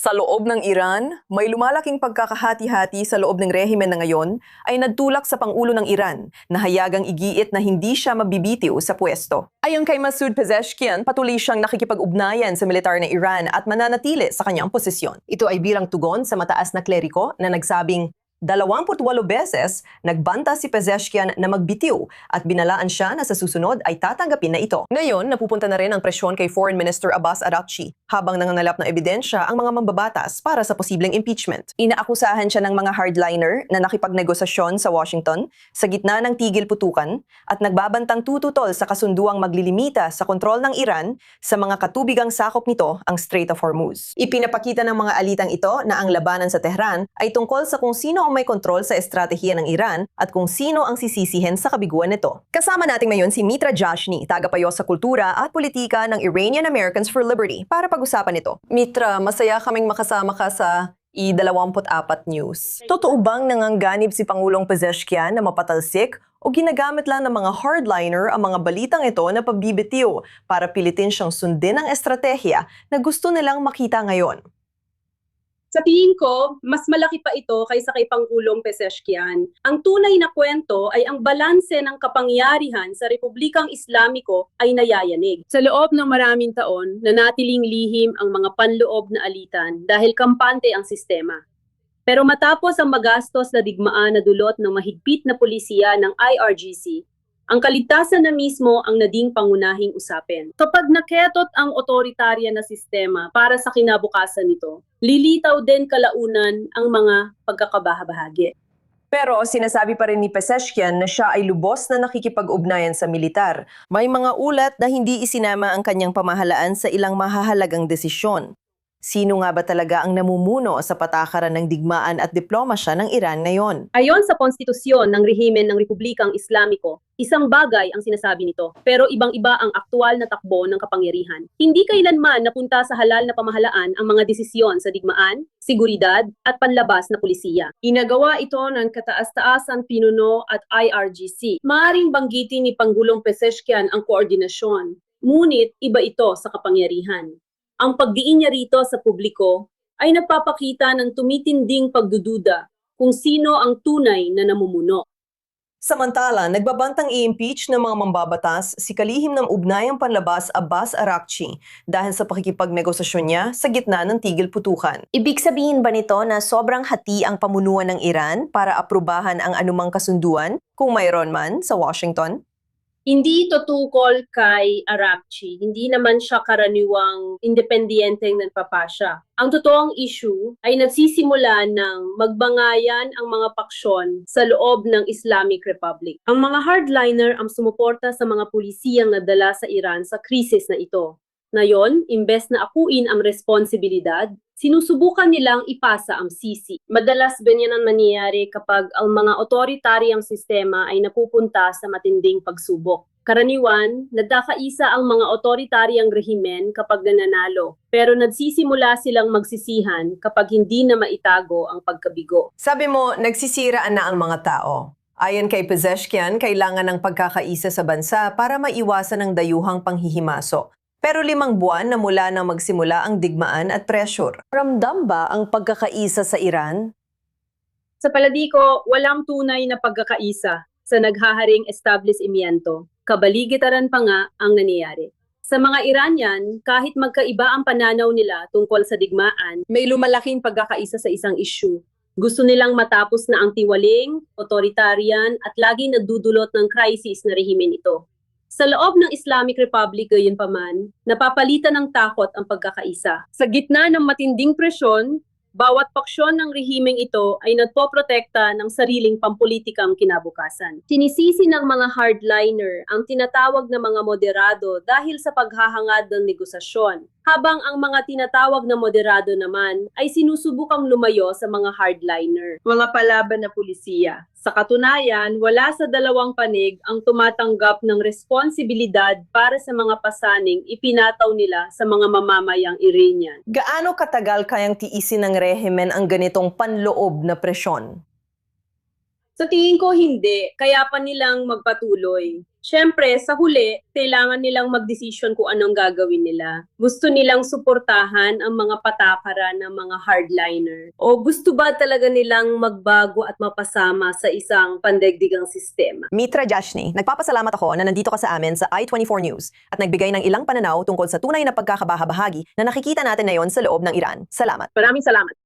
Sa loob ng Iran, may lumalaking pagkakahati-hati sa loob ng rehimen na ngayon ay nagtulak sa Pangulo ng Iran na hayagang igiit na hindi siya mabibitiw sa pwesto. Ayon kay Masoud Pezeshkian, patuloy siyang nakikipag-ugnayan sa militar ng Iran at mananatili sa kanyang posisyon. Ito ay bilang tugon sa mataas na kleriko na nagsabing 28 beses nagbanta si Pezeshkian na magbitiw at binalaan siya na sa susunod ay tatanggapin na ito. Ngayon, napupunta na rin ang presyon kay Foreign Minister Abbas Araghchi habang nangangalap ng ebidensya ang mga mambabatas para sa posibleng impeachment. Inaakusahan siya ng mga hardliner na nakipagnegosasyon sa Washington sa gitna ng tigil putukan at nagbabantang tututol sa kasunduang maglilimita sa kontrol ng Iran sa mga katubigang sakop nito ang Strait of Hormuz. Ipinapakita ng mga alitang ito na ang labanan sa Tehran ay tungkol sa kung sino ang may kontrol sa estratehiya ng Iran at kung sino ang sisisihin sa kabiguan nito. Kasama natin ngayon si Mitra Jashny, tagapayo sa kultura at politika ng Iranian Americans for Liberty para pag-usapan ito. Mitra, masaya kaming makasama ka sa I-24 News. Totoo bang nangangganib si Pangulong Pezeshkian na mapatalsik o ginagamit lang ng mga hardliner ang mga balitang ito na pagbibitiw para pilitin siyang sundin ang estratehiya na gusto nilang makita ngayon? Sa tingin ko, mas malaki pa ito kaysa kay Pangulong Pezeshkian. Ang tunay na kwento ay ang balanse ng kapangyarihan sa Republikang Islamiko ay nayayanig. Sa loob ng maraming taon, nanatiling lihim ang mga panloob na alitan dahil kampante ang sistema. Pero matapos ang magastos na digmaan na dulot ng mahigpit na pulisiya ng IRGC, ang kaligtasan na mismo ang naging pangunahing usapin. Kapag naketot ang otoritarya na sistema para sa kinabukasan nito, lilitaw din kalaunan ang mga pagkakabahabahagi. Pero sinasabi pa rin ni Pezeshkian na siya ay lubos na nakikipag-ugnayan sa militar. May mga ulat na hindi isinama ang kanyang pamahalaan sa ilang mahahalagang desisyon. Sino nga ba talaga ang namumuno sa patakaran ng digmaan at diplomasya ng Iran ngayon? Ayon sa konstitusyon ng rehimen ng Republikang Islamiko, isang bagay ang sinasabi nito, pero ibang-iba ang aktual na takbo ng kapangyarihan. Hindi kailanman napunta sa halal na pamahalaan ang mga desisyon sa digmaan, seguridad at panlabas na pulisiya. Inagawa ito ng kataas-taasang pinuno at IRGC. Maaring banggitin ni Pangulong Pezeshkian ang koordinasyon, ngunit iba ito sa kapangyarihan. Ang pagdiin niya rito sa publiko ay nagpapakita ng tumitinding pagdududa kung sino ang tunay na namumuno. Samantala, nagbabantang i-impeach ng mga mambabatas si kalihim ng ugnayang panlabas Abbas Araghchi dahil sa pakikipagnegosasyon niya sa gitna ng tigil putukan. Ibig sabihin ba nito na sobrang hati ang pamunuan ng Iran para aprubahan ang anumang kasunduan kung mayroon man sa Washington? Hindi ito tungkol kay Araghchi, hindi naman siya karaniwang independiyenteng nagpapasya. Ang totoong issue ay nagsisimula ng magbangayan ang mga paksyon sa loob ng Islamic Republic. Ang mga hardliner ang sumuporta sa mga pulisiyang nadala sa Iran sa krisis na ito. Ngayon, imbes na akuin ang responsibilidad, sinusubukan nilang ipasa ang sisi. Madalas ganyan ang mangyayari kapag ang mga otoritaryang sistema ay napupunta sa matinding pagsubok. Karaniwan, nagkakaisa ang mga otoritaryang rehimen kapag nananalo, pero nagsisimula silang magsisihan kapag hindi na maitago ang pagkabigo. Sabi mo, nagsisiraan na ang mga tao. Ayon kay Pezeshkian, kailangan ng pagkakaisa sa bansa para maiwasan ang dayuhang panghihimaso. Pero 5 buwan na mula nang magsimula ang digmaan at pressure. Ramdam ba ang pagkakaisa sa Iran? Sa palagi ko, walang tunay na pagkakaisa sa naghaharing establishmento. Kabaligitaran pa nga ang nangyayari. Sa mga Iranian, kahit magkaiba ang pananaw nila tungkol sa digmaan, may lumalaking pagkakaisa sa isang issue. Gusto nilang matapos na ang tiwaling, authoritarian at laging nagdudulot ng crisis na rehimen ito. Sa loob ng Islamic Republic gayunpaman, napapalitan ng takot ang pagkakaisa. Sa gitna ng matinding presyon, bawat paksyon ng rehimeng ito ay nagpoprotekta ng sariling pampulitikang kinabukasan. Sinisisi ng mga hardliner ang tinatawag na mga moderado dahil sa paghahangad ng negosasyon, habang ang mga tinatawag na moderado naman ay sinusubukang lumayo sa mga hardliner, mga palaban na pulisiya. Sa katunayan, wala sa dalawang panig ang tumatanggap ng responsibilidad para sa mga pasaning ipinataw nila sa mga mamamayang Iranian. Gaano katagal kayang tiisin ng rehimen ang ganitong panloob na presyon? Sa tingin ko hindi, kaya pa nilang magpatuloy. Siyempre, sa huli, kailangan nilang magdesisyon kung anong gagawin nila. Gusto nilang suportahan ang mga patakaran ng mga hardliner? O gusto ba talaga nilang magbago at mapasama sa isang pandaigdigang sistema? Mitra Jashni, nagpapasalamat ako na nandito ka sa amin sa I-24 News at nagbigay ng ilang pananaw tungkol sa tunay na pagkakabahabahagi na nakikita natin ngayon sa loob ng Iran. Salamat. Maraming salamat.